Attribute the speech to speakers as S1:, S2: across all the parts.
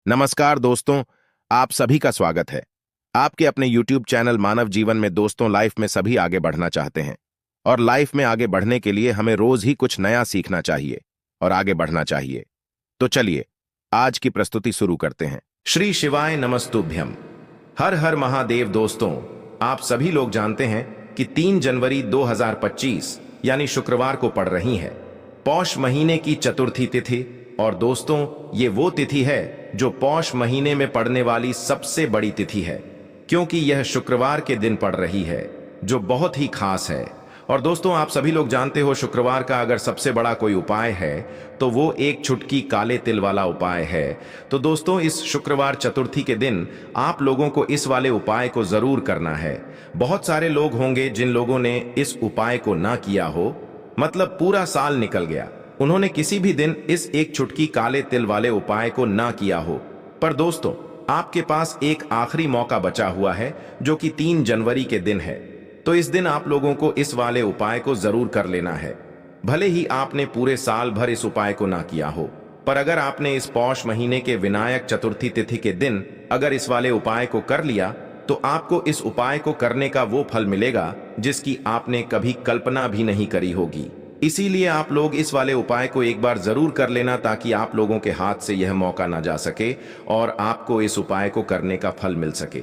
S1: नमस्कार दोस्तों, आप सभी का स्वागत है। आपके अपने YouTube चैनल मानव जीवन में दोस्तों लाइफ में सभी आगे बढ़ना चाहते हैं और लाइफ में आगे बढ़ने के लिए हमें रोज ही कुछ नया सीखना चाहिए और आगे बढ़ना चाहिए। तो चलिए आज की प्रस्तुति शुरू करते हैं। श्री शिवाय नमस्तुभ्यम। हर हर महादेव। दोस्तों, आप सभी लोग जानते हैं कि 3 जनवरी 2025 यानी शुक्रवार को पड़ रही है पौष महीने की चतुर्थी तिथि। और दोस्तों, ये वो तिथि है जो पौष महीने में पड़ने वाली सबसे बड़ी तिथि है, क्योंकि यह शुक्रवार के दिन पड़ रही है जो बहुत ही खास है। और दोस्तों, आप सभी लोग जानते हो शुक्रवार का अगर सबसे बड़ा कोई उपाय है तो वो एक चुटकी काले तिल वाला उपाय है। तो दोस्तों, इस शुक्रवार चतुर्थी के दिन आप लोगों को इस वाले उपाय को जरूर करना है। बहुत सारे लोग होंगे जिन लोगों ने इस उपाय को ना किया हो, मतलब पूरा साल निकल गया, उन्होंने किसी भी दिन इस एक चुटकी काले तिल वाले उपाय को ना किया हो। पर दोस्तों, आपके पास एक आखिरी मौका बचा हुआ है जो कि 3 जनवरी के दिन है। तो इस दिन आप लोगों को इस वाले उपाय को जरूर कर लेना है। भले ही आपने पूरे साल भर इस उपाय को ना किया हो, पर अगर आपने इस पौष महीने के विनायक चतुर्थी तिथि के दिन अगर इस वाले उपाय को कर लिया तो आपको इस उपाय को करने का वो फल मिलेगा जिसकी आपने कभी कल्पना भी नहीं करी होगी। इसीलिए आप लोग इस वाले उपाय को एक बार जरूर कर लेना ताकि आप लोगों के हाथ से यह मौका ना जा सके और आपको इस उपाय को करने का फल मिल सके।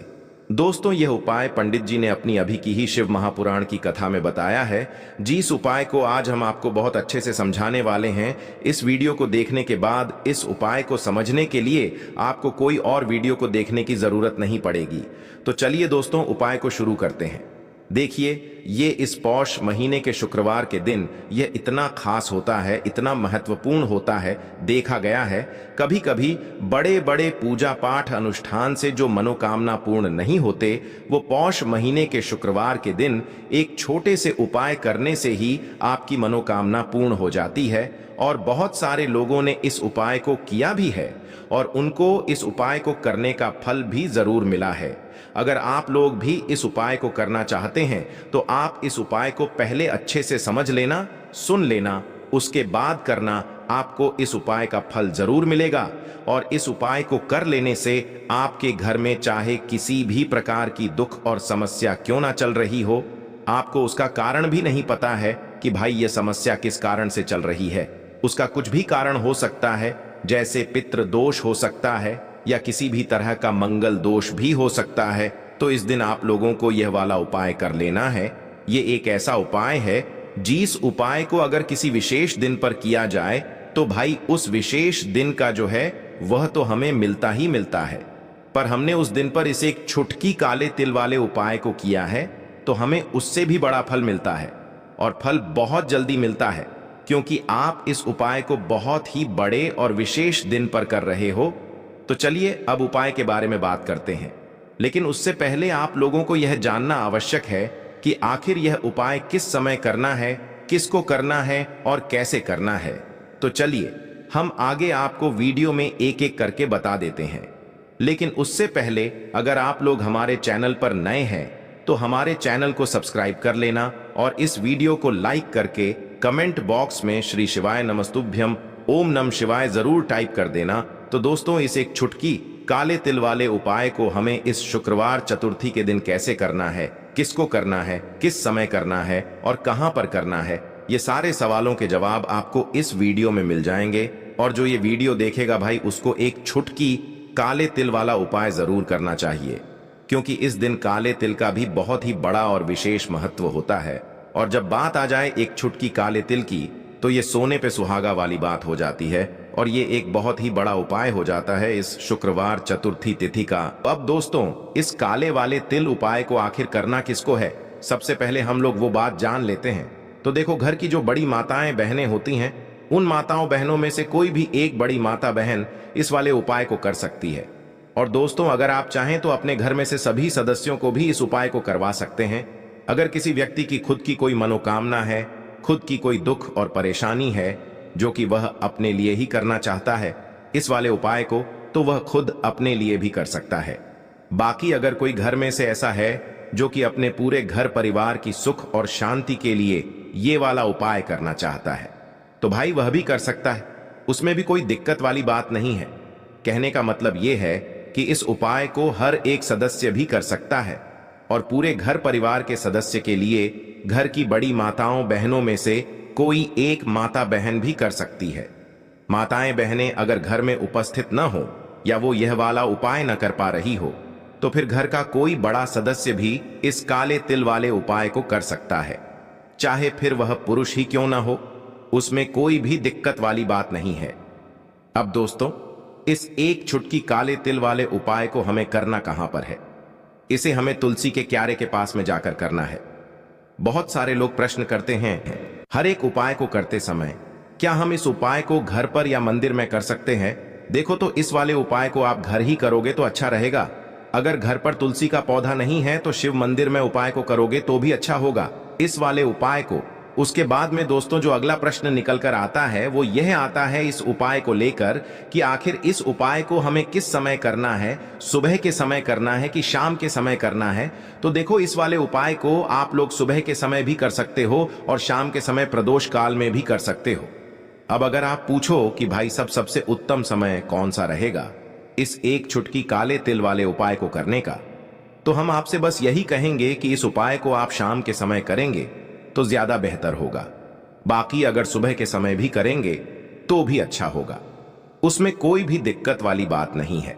S1: दोस्तों, यह उपाय पंडित जी ने अपनी अभी की ही शिव महापुराण की कथा में बताया है। जिस उपाय को आज हम आपको बहुत अच्छे से समझाने वाले हैं, इस वीडियो को देखने के बाद इस उपाय को समझने के लिए आपको कोई और वीडियो को देखने की जरूरत नहीं पड़ेगी। तो चलिए दोस्तों, उपाय को शुरू करते हैं। देखिए, ये इस पौष महीने के शुक्रवार के दिन यह इतना खास होता है, इतना महत्वपूर्ण होता है। देखा गया है कभी कभी बड़े बड़े पूजा पाठ अनुष्ठान से जो मनोकामना पूर्ण नहीं होते, वो पौष महीने के शुक्रवार के दिन एक छोटे से उपाय करने से ही आपकी मनोकामना पूर्ण हो जाती है। और बहुत सारे लोगों ने इस उपाय को किया भी है और उनको इस उपाय को करने का फल भी जरूर मिला है। अगर आप लोग भी इस उपाय को करना चाहते हैं तो आप इस उपाय को पहले अच्छे से समझ लेना, सुन लेना, उसके बाद करना। आपको इस उपाय का फल जरूर मिलेगा और इस उपाय को कर लेने से आपके घर में चाहे किसी भी प्रकार की दुख और समस्या क्यों ना चल रही हो, आपको उसका कारण भी नहीं पता है कि भाई ये समस्या किस कारण से चल रही है। उसका कुछ भी कारण हो सकता है, जैसे पितृ दोष हो सकता है या किसी भी तरह का मंगल दोष भी हो सकता है। तो इस दिन आप लोगों को यह वाला उपाय कर लेना है। ये एक ऐसा उपाय है जिस उपाय को अगर किसी विशेष दिन पर किया जाए तो भाई उस विशेष दिन का जो है वह तो हमें मिलता ही मिलता है। पर हमने उस दिन पर इस एक छुटकी काले तिल वाले उपाय को किया है तो हमें उससे भी बड़ा फल मिलता है और फल बहुत जल्दी मिलता है, क्योंकि आप इस उपाय को बहुत ही बड़े और विशेष दिन पर कर रहे हो। तो चलिए अब उपाय के बारे में बात करते हैं, लेकिन उससे पहले आप लोगों को यह जानना आवश्यक है कि आखिर यह उपाय किस समय करना है, किसको करना है और कैसे करना है। तो चलिए हम आगे आपको वीडियो में एक एक करके बता देते हैं। लेकिन उससे पहले अगर आप लोग हमारे चैनल पर नए हैं तो हमारे चैनल को सब्सक्राइब कर लेना और इस वीडियो को लाइक करके कमेंट बॉक्स में श्री शिवाय नमस्तुभ्यम ओम नमः शिवाय जरूर टाइप कर देना। तो दोस्तों, इस एक छुटकी काले तिल वाले उपाय को हमें इस शुक्रवार चतुर्थी के दिन कैसे करना है, किसको करना है, किस समय करना है और कहां पर करना है, ये सारे सवालों के जवाब आपको इस वीडियो में मिल जाएंगे। और जो ये वीडियो देखेगा भाई, उसको एक छुटकी काले तिल वाला उपाय जरूर करना चाहिए, क्योंकि इस दिन काले तिल का भी बहुत ही बड़ा और विशेष महत्व होता है। और जब बात आ जाए एक छुटकी काले तिल की, तो ये सोने पे सुहागा वाली बात हो जाती है और ये एक बहुत ही बड़ा उपाय हो जाता है इस शुक्रवार चतुर्थी तिथि का। अब दोस्तों, इस काले वाले तिल उपाय को आखिर करना किसको है, सबसे पहले हम लोग वो बात जान लेते हैं। तो देखो, घर की जो बड़ी माताएं बहनें होती हैं, उन माताओं बहनों में से कोई भी एक बड़ी माता बहन इस वाले उपाय को कर सकती है। और दोस्तों, अगर आप चाहें तो अपने घर में से सभी सदस्यों को भी इस उपाय को करवा सकते हैं। अगर किसी व्यक्ति की खुद की कोई मनोकामना है, खुद की कोई दुख और परेशानी है जो कि वह अपने लिए ही करना चाहता है इस वाले उपाय को, तो वह खुद अपने लिए भी कर सकता है। बाकी अगर कोई घर में से ऐसा है जो कि अपने पूरे घर परिवार की सुख और शांति के लिए ये वाला उपाय करना चाहता है, तो भाई वह भी कर सकता है। उसमें भी कोई दिक्कत वाली बात नहीं है। कहने का मतलब यह है कि इस उपाय को हर एक सदस्य भी कर सकता है और पूरे घर परिवार के सदस्य के लिए घर की बड़ी माताओं बहनों में से कोई एक माता बहन भी कर सकती है। माताएं बहनें अगर घर में उपस्थित न हो या वो यह वाला उपाय न कर पा रही हो तो फिर घर का कोई बड़ा सदस्य भी इस काले तिल वाले उपाय को कर सकता है, चाहे फिर वह पुरुष ही क्यों ना हो, उसमें कोई भी दिक्कत वाली बात नहीं है। अब दोस्तों, इस एक चुटकी काले तिल वाले उपाय को हमें करना कहां पर है? इसे हमें तुलसी के क्यारे के पास में जाकर करना है। बहुत सारे लोग प्रश्न करते हैं, हर एक उपाय को करते समय क्या हम इस उपाय को घर पर या मंदिर में कर सकते हैं? देखो, तो इस वाले उपाय को आप घर ही करोगे तो अच्छा रहेगा। अगर घर पर तुलसी का पौधा नहीं है तो शिव मंदिर में उपाय को करोगे तो भी अच्छा होगा इस वाले उपाय को। उसके बाद में दोस्तों जो अगला प्रश्न निकल कर आता है वो यह आता है इस उपाय को लेकर कि आखिर इस उपाय को हमें किस समय करना है, सुबह के समय करना है कि शाम के समय करना है? तो देखो, इस वाले उपाय को आप लोग सुबह के समय भी कर सकते हो और शाम के समय प्रदोष काल में भी कर सकते हो। अब अगर आप पूछो कि भाई सबसे उत्तम समय कौन सा रहेगा इस एक चुटकी काले तिल वाले उपाय को करने का, तो हम आपसे बस यही कहेंगे कि इस उपाय को आप शाम के समय करेंगे तो ज्यादा बेहतर होगा। बाकी अगर सुबह के समय भी करेंगे तो भी अच्छा होगा, उसमें कोई भी दिक्कत वाली बात नहीं है।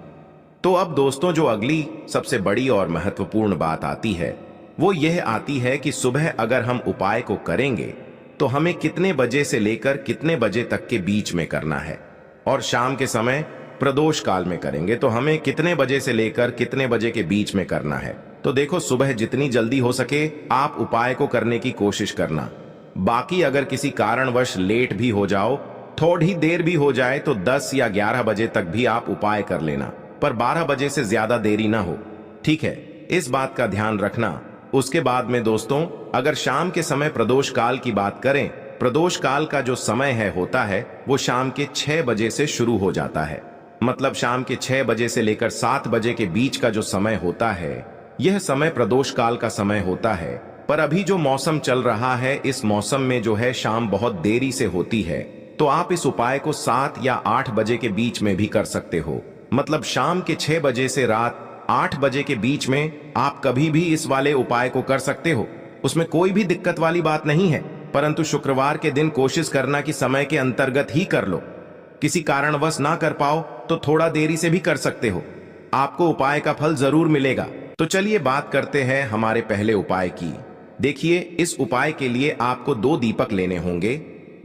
S1: तो अब दोस्तों जो अगली सबसे बड़ी और महत्वपूर्ण बात आती है वो यह आती है कि सुबह अगर हम उपाय को करेंगे तो हमें कितने बजे से लेकर कितने बजे तक के बीच में करना है, और शाम के समय प्रदोष काल में करेंगे तो हमें कितने बजे से लेकर कितने बजे के बीच में करना है। तो देखो, सुबह जितनी जल्दी हो सके आप उपाय को करने की कोशिश करना। बाकी अगर किसी कारणवश लेट भी हो जाओ, थोड़ी देर भी हो जाए तो 10 या 11 बजे तक भी आप उपाय कर लेना, पर 12 बजे से ज्यादा देरी ना हो, ठीक है? इस बात का ध्यान रखना। उसके बाद में दोस्तों अगर शाम के समय प्रदोष काल की बात करें, प्रदोष काल का जो समय होता है वो शाम के 6 बजे से शुरू हो जाता है। मतलब शाम के 6 बजे से लेकर 7 बजे के बीच का जो समय होता है यह समय प्रदोष काल का समय होता है। पर अभी जो मौसम चल रहा है इस मौसम में जो है शाम बहुत देरी से होती है, तो आप इस उपाय को 7 या 8 बजे के बीच में भी कर सकते हो। मतलब शाम के 6 बजे से रात 8 बजे के बीच में आप कभी भी इस वाले उपाय को कर सकते हो, उसमें कोई भी दिक्कत वाली बात नहीं है। परंतु शुक्रवार के दिन कोशिश करना कि समय के अंतर्गत ही कर लो। किसी कारणवश ना कर पाओ तो थोड़ा देरी से भी कर सकते हो, आपको उपाय का फल जरूर मिलेगा। तो चलिए बात करते हैं हमारे पहले उपाय की। देखिए, इस उपाय के लिए आपको 2 दीपक लेने होंगे।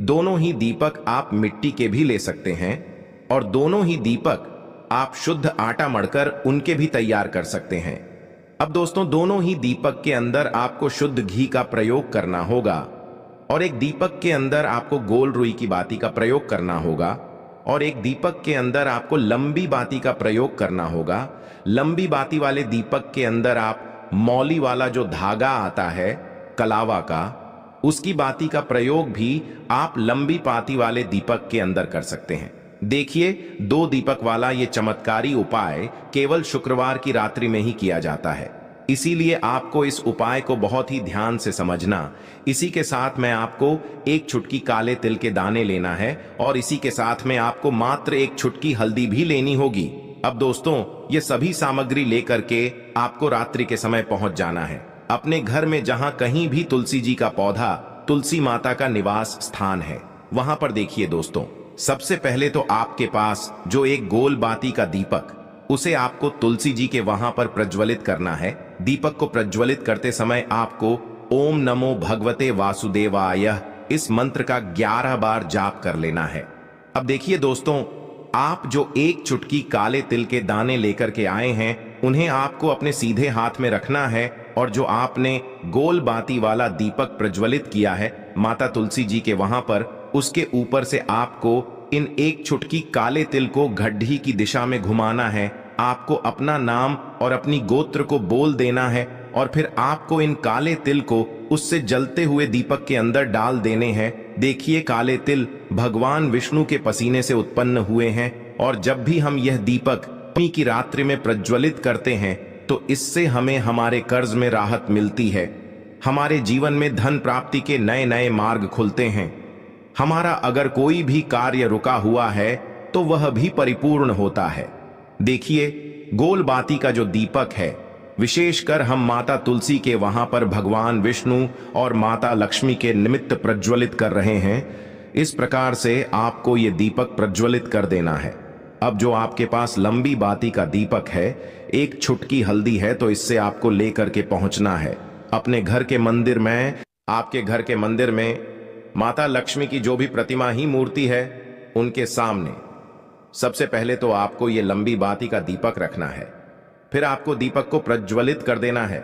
S1: दोनों ही दीपक आप मिट्टी के भी ले सकते हैं और दोनों ही दीपक आप शुद्ध आटा मढ़कर उनके भी तैयार कर सकते हैं। अब दोस्तों दोनों ही दीपक के अंदर आपको शुद्ध घी का प्रयोग करना होगा और एक दीपक के अंदर आपको गोल रुई की बाती का प्रयोग करना होगा और एक दीपक के अंदर आपको लंबी बाती का प्रयोग करना होगा। लंबी बाती वाले दीपक के अंदर आप मौली वाला जो धागा आता है कलावा का, उसकी बाती का प्रयोग भी आप लंबी बाती वाले दीपक के अंदर कर सकते हैं। देखिए, 2 दीपक वाला ये चमत्कारी उपाय केवल शुक्रवार की रात्रि में ही किया जाता है, इसीलिए आपको इस उपाय को बहुत ही ध्यान से समझना। इसी के साथ में आपको एक चुटकी काले तिल के दाने लेना है और इसी के साथ में आपको मात्र एक चुटकी हल्दी भी लेनी होगी। अब दोस्तों ये सभी सामग्री लेकर के आपको रात्रि के समय पहुंच जाना है अपने घर में, जहां कहीं भी तुलसी जी का पौधा, तुलसी माता का निवास स्थान है, वहां पर देखिए दोस्तों, सबसे पहले तो आपके पास जो एक गोल बाती का दीपक, उसे आपको तुलसी जी के वहां पर प्रज्वलित करना है। दीपक को प्रज्वलित करते समय आपको ओम नमो भगवते वासुदेवाय इस मंत्र का 11 बार जाप कर लेना है। अब देखिए दोस्तों, आप जो एक चुटकी काले तिल के दाने लेकर के आए हैं उन्हें आपको अपने सीधे हाथ में रखना है और जो आपने गोल बाती वाला दीपक प्रज्वलित किया है माता तुलसी जी के वहां पर, उसके ऊपर से आपको इन एक चुटकी काले तिल को गड्ढी की दिशा में घुमाना है। आपको अपना नाम और अपनी गोत्र को बोल देना है और फिर आपको इन काले तिल को उससे जलते हुए दीपक के अंदर डाल देने हैं। देखिए, काले तिल भगवान विष्णु के पसीने से उत्पन्न हुए हैं और जब भी हम यह दीपक नवमी की रात्रि में प्रज्वलित करते हैं तो इससे हमें हमारे कर्ज में राहत मिलती है, हमारे जीवन में धन प्राप्ति के नए नए मार्ग खुलते हैं। हमारा अगर कोई भी कार्य रुका हुआ है तो वह भी परिपूर्ण होता है। देखिए, गोल बाती का जो दीपक है, विशेषकर हम माता तुलसी के वहां पर भगवान विष्णु और माता लक्ष्मी के निमित्त प्रज्वलित कर रहे हैं। इस प्रकार से आपको ये दीपक प्रज्वलित कर देना है। अब जो आपके पास लंबी बाती का दीपक है, एक छुटकी हल्दी है, तो इससे आपको लेकर के पहुंचना है अपने घर के मंदिर में। आपके घर के मंदिर में माता लक्ष्मी की जो भी प्रतिमा ही मूर्ति है, उनके सामने सबसे पहले तो आपको ये लंबी बाती का दीपक रखना है। फिर आपको दीपक को प्रज्वलित कर देना है।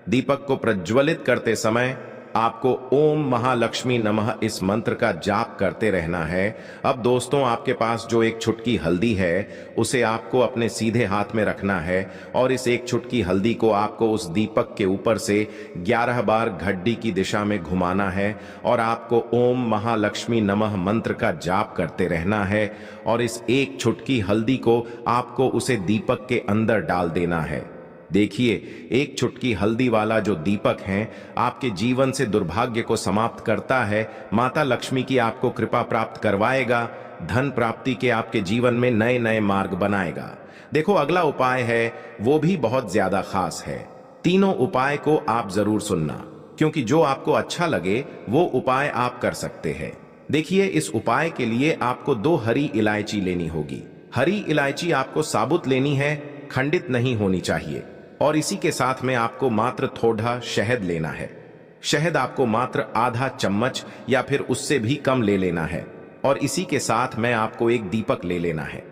S1: दीपक को प्रज्वलित करते समय आपको ओम महालक्ष्मी नमः इस मंत्र का जाप करते रहना है। अब दोस्तों, आपके पास जो एक छुटकी हल्दी है, उसे आपको अपने सीधे हाथ में रखना है और इस एक छुटकी हल्दी को आपको उस दीपक के ऊपर से 11 बार घड्डी की दिशा में घुमाना है और आपको ओम महालक्ष्मी नमः मंत्र का जाप करते रहना है। और इस एक छुटकी हल्दी को आपको उसे दीपक के अंदर डाल देना है। देखिए, एक छुटकी हल्दी वाला जो दीपक है, आपके जीवन से दुर्भाग्य को समाप्त करता है, माता लक्ष्मी की आपको कृपा प्राप्त करवाएगा, धन प्राप्ति के आपके जीवन में नए नए मार्ग बनाएगा। देखो, अगला उपाय है, वो भी बहुत ज्यादा खास है। तीनों उपाय को आप जरूर सुनना, क्योंकि जो आपको अच्छा लगे वो उपाय आप कर सकते हैं। देखिए, इस उपाय के लिए आपको 2 हरी इलायची लेनी होगी। हरी इलायची आपको साबुत लेनी है, खंडित नहीं होनी चाहिए। और इसी के साथ में आपको मात्र थोड़ा शहद लेना है। शहद आपको मात्र आधा चम्मच या फिर उससे भी कम ले लेना है। और इसी के साथ में आपको एक दीपक ले लेना है।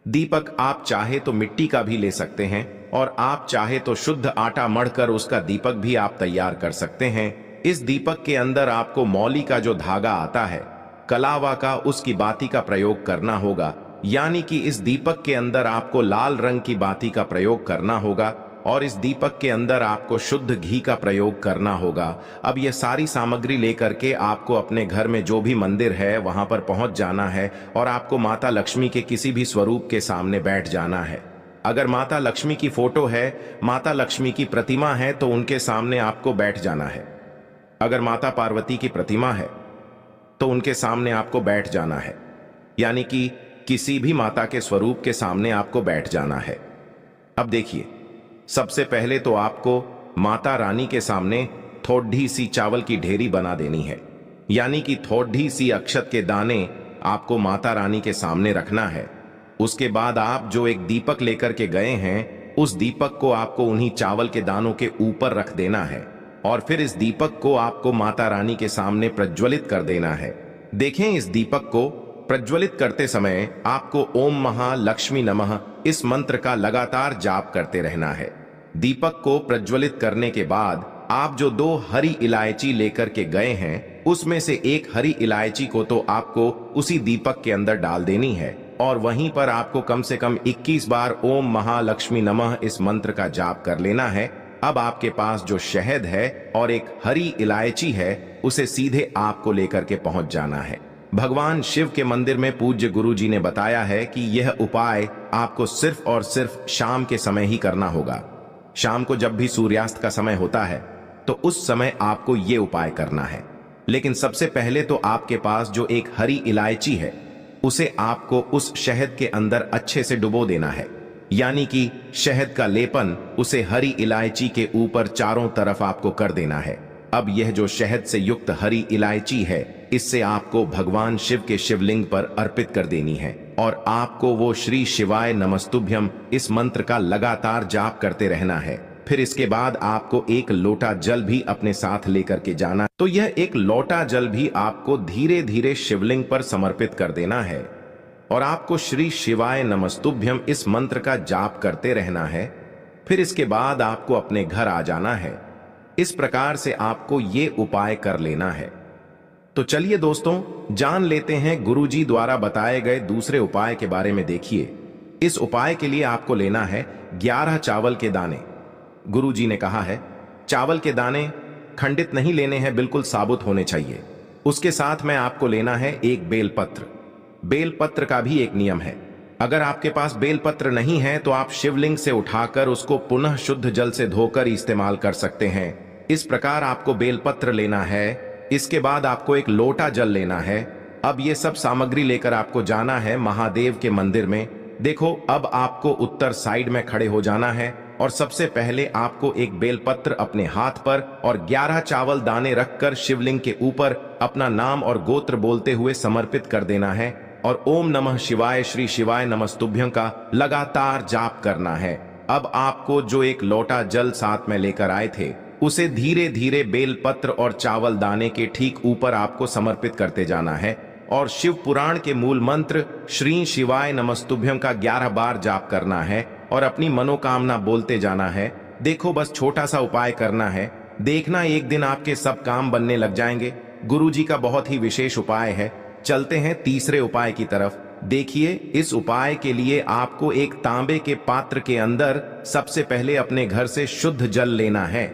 S1: दीपक आप चाहे तो मिट्टी का भी ले सकते हैं और आप चाहे तो शुद्ध आटा मढ़कर उसका दीपक भी आप तैयार कर सकते हैं। इस दीपक के अंदर आपको मौली का जो धागा आता है, कलावा का, उसकी बाती का प्रयोग करना होगा। यानी कि इस दीपक के अंदर आपको लाल रंग की बाती का प्रयोग करना होगा और इस दीपक के अंदर आपको शुद्ध घी का प्रयोग करना होगा। अब ये सारी सामग्री लेकर के आपको अपने घर में जो भी मंदिर है वहां पर पहुंच जाना है और आपको माता लक्ष्मी के किसी भी स्वरूप के सामने बैठ जाना है। अगर माता लक्ष्मी की फोटो है, माता लक्ष्मी की प्रतिमा है, तो उनके सामने आपको बैठ जाना है। अगर माता पार्वती की प्रतिमा है तो उनके सामने आपको बैठ जाना है। यानी कि किसी भी माता के स्वरूप के सामने आपको बैठ जाना है। अब देखिए, सबसे पहले तो आपको माता रानी के सामने थोड़ी सी चावल की ढेरी बना देनी है। यानी कि थोड़ी सी अक्षत के दाने आपको माता रानी के सामने रखना है। उसके बाद आप जो एक दीपक लेकर के गए हैं, उस दीपक को आपको उन्हीं चावल के दानों के ऊपर रख देना है और फिर इस दीपक को आपको माता रानी के सामने प्रज्वलित कर देना है। देखें, इस दीपक को प्रज्वलित करते समय आपको ओम महालक्ष्मी नमः इस मंत्र का लगातार जाप करते रहना है। दीपक को प्रज्वलित करने के बाद आप जो 2 हरी इलायची लेकर के गए हैं, उसमें से एक हरी इलायची को तो आपको उसी दीपक के अंदर डाल देनी है और वहीं पर आपको कम से कम 21 बार ओम महालक्ष्मी नमः इस मंत्र का जाप कर लेना है। अब आपके पास जो शहद है और एक हरी इलायची है, उसे सीधे आपको लेकर के पहुंच जाना है। भगवान शिव के मंदिर में पूज्य गुरु जी ने बताया है कि यह उपाय आपको सिर्फ और सिर्फ शाम के समय ही करना होगा। शाम को जब भी सूर्यास्त का समय होता है, तो उस समय आपको यह उपाय करना है। लेकिन सबसे पहले तो आपके पास जो एक हरी इलायची है, उसे आपको उस शहद के अंदर अच्छे से डुबो देना है। यानी कि शहद का लेपन उसे हरी इलायची के ऊपर चारों तरफ आपको कर देना है। अब यह जो शहद से युक्त हरी इलायची है, इससे आपको भगवान शिव के शिवलिंग पर अर्पित कर देनी है और आपको वो श्री शिवाय नमस्तुभ्यम इस मंत्र का लगातार जाप करते रहना है। फिर इसके बाद आपको एक लोटा जल भी अपने साथ लेकर के जाना। तो यह एक लोटा जल भी आपको धीरे धीरे शिवलिंग पर समर्पित कर देना है और आपको श्री शिवाय नमस्तुभ्यम इस मंत्र का जाप करते रहना है। फिर इसके बाद आपको अपने घर आ जाना है। इस प्रकार से आपको ये उपाय कर लेना है। तो चलिए दोस्तों, जान लेते हैं गुरुजी द्वारा बताए गए दूसरे उपाय के बारे में। देखिए, इस उपाय के लिए आपको लेना है 11 चावल के दाने। गुरुजी ने कहा है, चावल के दाने खंडित नहीं लेने हैं, बिल्कुल साबुत होने चाहिए। उसके साथ में आपको लेना है एक बेलपत्र। बेलपत्र का भी एक नियम है, अगर आपके पास बेलपत्र नहीं है तो आप शिवलिंग से उठाकर उसको पुनः शुद्ध जल से धोकर इस्तेमाल कर सकते हैं। इस प्रकार आपको बेलपत्र लेना है। इसके बाद आपको एक लोटा जल लेना है अब ये सब सामग्री लेकर आपको जाना है महादेव के मंदिर में। देखो, अब आपको उत्तर साइड में खड़े हो जाना है और सबसे पहले आपको एक बेलपत्र अपने हाथ पर और 11 चावल दाने रखकर शिवलिंग के ऊपर अपना नाम और गोत्र बोलते हुए समर्पित कर देना है और ओम नमः शिवाय श्री शिवाय नमस्तुभ्यं का लगातार जाप करना है। अब आपको जो एक लोटा जल साथ में लेकर आए थे उसे धीरे धीरे बेलपत्र और चावल दाने के ठीक ऊपर आपको समर्पित करते जाना है और शिव पुराण के मूल मंत्र श्री शिवाय नमस्तुभ्यं का 11 बार जाप करना है और अपनी मनोकामना बोलते जाना है। देखो, बस छोटा सा उपाय करना है, देखना एक दिन आपके सब काम बनने लग जाएंगे। गुरुजी का बहुत ही विशेष उपाय है। चलते हैं तीसरे उपाय की तरफ। देखिए, इस उपाय के लिए आपको एक तांबे के पात्र के अंदर सबसे पहले अपने घर से शुद्ध जल लेना है।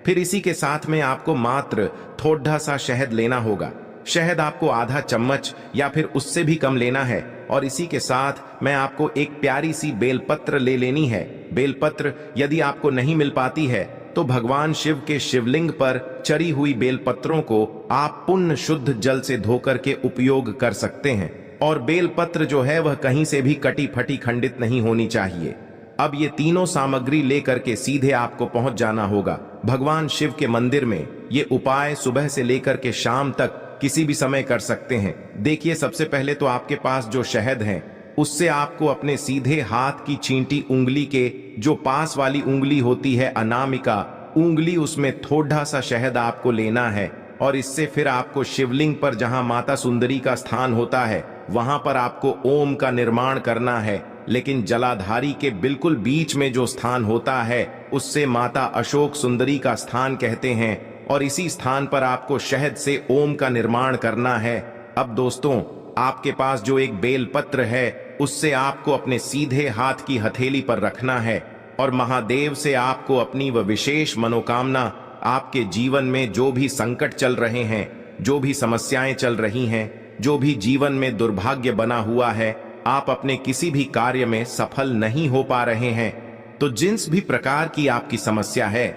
S1: फिर इसी के साथ में आपको मात्र थोड़ा सा शहद लेना होगा। शहद आपको आधा चम्मच या फिर उससे भी कम लेना है और इसी के साथ मैं आपको एक प्यारी सी बेलपत्र ले लेनी है। बेलपत्र यदि आपको नहीं मिल पाती है तो भगवान शिव के शिवलिंग पर चढ़ी हुई बेलपत्रों को आप पुण्य शुद्ध जल से धोकर के उपयोग कर सकते हैं और बेलपत्र जो है वह कहीं से भी कटी फटी खंडित नहीं होनी चाहिए। अब ये तीनों सामग्री लेकर के सीधे आपको पहुंच जाना होगा भगवान शिव के मंदिर में। ये उपाय सुबह से लेकर के शाम तक किसी भी समय कर सकते हैं। देखिए, सबसे पहले तो आपके पास जो शहद है उससे आपको अपने सीधे हाथ की चींटी उंगली के जो पास वाली उंगली होती है अनामिका उंगली, उसमें थोड़ा सा शहद आपको लेना है और इससे फिर आपको शिवलिंग पर जहां माता सुंदरी का स्थान होता है वहां पर आपको ओम का निर्माण करना है। लेकिन जलाधारी के बिल्कुल बीच में जो स्थान होता है उससे माता अशोक सुंदरी का स्थान कहते हैं और इसी स्थान पर आपको शहद से ओम का निर्माण करना है। अब दोस्तों, आपके पास जो एक बेलपत्र है उससे आपको अपने सीधे हाथ की हथेली पर रखना है और महादेव से आपको अपनी वह विशेष मनोकामना, आपके जीवन में जो भी संकट चल रहे हैं, जो भी समस्याएं चल रही हैं, जो भी जीवन में दुर्भाग्य बना हुआ है, आप अपने किसी भी कार्य में सफल नहीं हो पा रहे हैं, तो जिस भी प्रकार की आपकी समस्या है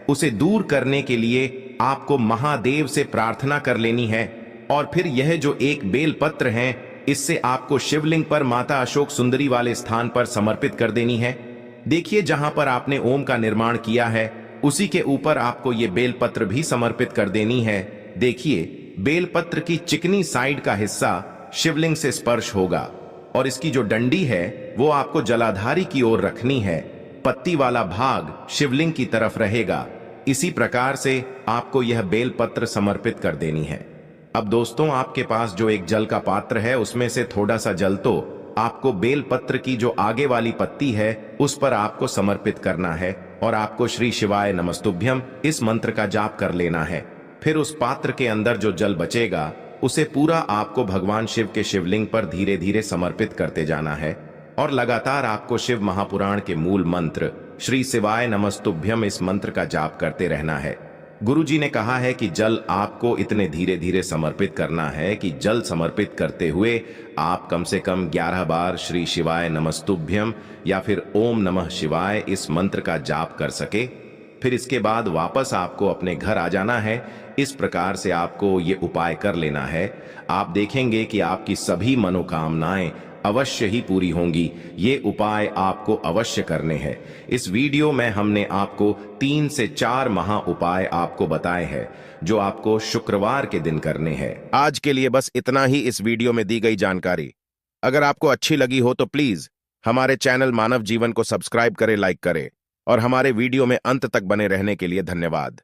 S1: उसे दूर करने के लिए आपको महादेव से प्रार्थना कर लेनी है और फिर यह जो एक बेलपत्र है इससे आपको शिवलिंग पर माता अशोक सुंदरी वाले स्थान पर समर्पित कर देनी है। देखिए, जहां पर आपने ओम का निर्माण किया है उसी के ऊपर आपको ये बेलपत्र भी समर्पित कर देनी है। देखिए, बेलपत्र की चिकनी साइड का हिस्सा शिवलिंग से स्पर्श होगा और इसकी जो डंडी है वो आपको जलाधारी की ओर रखनी है। पत्ती वाला भाग शिवलिंग की तरफ रहेगा। इसी प्रकार से आपको यह बेलपत्र समर्पित कर देनी है। अब दोस्तों, आपके पास जो एक जल का पात्र है उसमें से थोड़ा सा जल तो आपको बेलपत्र की जो आगे वाली पत्ती है उस पर आपको समर्पित करना है और आपको श्री शिवाय नमस्तुभ्यं इस मंत्र का जाप कर लेना है। फिर उस पात्र के अंदर जो जल बचेगा उसे पूरा आपको भगवान शिव के शिवलिंग पर धीरे धीरे समर्पित करते जाना है और लगातार आपको शिव महापुराण के मूल मंत्र श्री शिवाय नमस्तुभ्यं इस मंत्र का जाप करते रहना है। गुरुजी ने कहा है कि जल आपको इतने धीरे धीरे समर्पित करना है कि जल समर्पित करते हुए आप कम से कम 11 बार श्री शिवाय नमस्तुभ्यं या फिर ओम नमः शिवाय इस मंत्र का जाप कर सके। फिर इसके बाद वापस आपको अपने घर आ जाना है। इस प्रकार से आपको ये उपाय कर लेना है। आप देखेंगे कि आपकी सभी मनोकामनाएं अवश्य ही पूरी होंगी। ये उपाय आपको अवश्य करने हैं। इस वीडियो में हमने आपको 3 से 4 महा उपाय आपको बताए हैं जो आपको शुक्रवार के दिन करने हैं। आज के लिए बस इतना ही इस वीडियो में दी गई जानकारी। अगर आपको अच्छी लगी हो तो प्लीज हमारे चैनल मानव जीवन को सब्सक्राइब करें, लाइक करें और हमारे वीडियो में अंत तक बने रहने के लिए धन्यवाद।